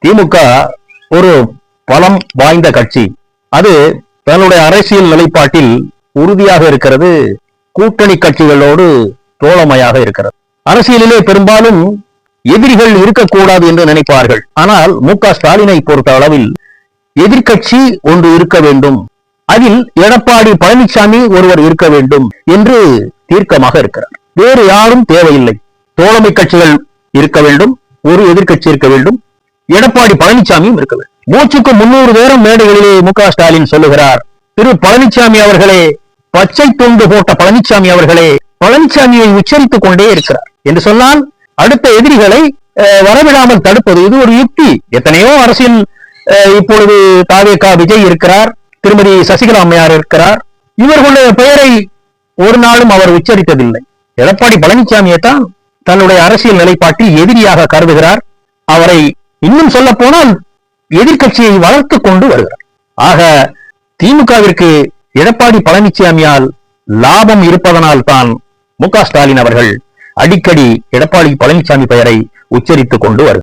திமுக ஒரு பலம் வாய்ந்த கட்சி. அது தன்னுடைய அரசியல் நிலைப்பாட்டில் உறுதியாக இருக்கிறது. கூட்டணி கட்சிகளோடு தோழமையாக இருக்கிறது. அரசியலிலே பெரும்பாலும் எதிரிகள் இருக்கக்கூடாது என்று நினைப்பார்கள். ஆனால் மு.க. ஸ்டாலினை பொறுத்த அளவில் எதிர்கட்சி ஒன்று இருக்க வேண்டும், அதில் எடப்பாடி பழனிசாமி ஒருவர் இருக்க வேண்டும் என்று தீர்க்கமாக இருக்கிறார். வேறு யாரும் தேவையில்லை. தோழமை கட்சிகள் இருக்க வேண்டும், ஒரு எதிர்கட்சி இருக்க வேண்டும், எடப்பாடி பழனிசாமியும் இருக்க வேண்டும். மூச்சுக்கு 300 பேரும் மேடைகளிலே மு.க. ஸ்டாலின் சொல்லுகிறார், திரு பழனிசாமி அவர்களே, பச்சை துண்டு போட்ட பழனிசாமி அவர்களே, பழனிசாமியை உச்சரித்துக் கொண்டே இருக்கிறார் என்று சொன்னால் அடுத்த எதிரிகளை வரவிடாமல் தடுப்பது இது ஒரு யுக்தி. எத்தனையோ அரசியல் இப்பொழுது தாவேகா விஜய் இருக்கிறார், திருமதி சசிகலா அம்மையார் இருக்கிறார். இவர்களுடைய பெயரை ஒரு நாளும் அவர் உச்சரித்ததில்லை. எடப்பாடி பழனிசாமியை தான் தன்னுடைய அரசியல் நிலைப்பாட்டில் எதிரியாக கருதுகிறார். அவரை இன்னும் சொல்ல போனால் எதிர்கட்சியை வளர்த்து கொண்டு வருகிறார். ஆக திமுகவிற்கு எடப்பாடி பழனிசாமியால் லாபம் இருப்பதனால் தான் மு.க. ஸ்டாலின் அவர்கள் அடிக்கடி எடப்பாடி பழனிசாமி பெயரை உச்சரித்துக் கொண்டு வருகிறார்.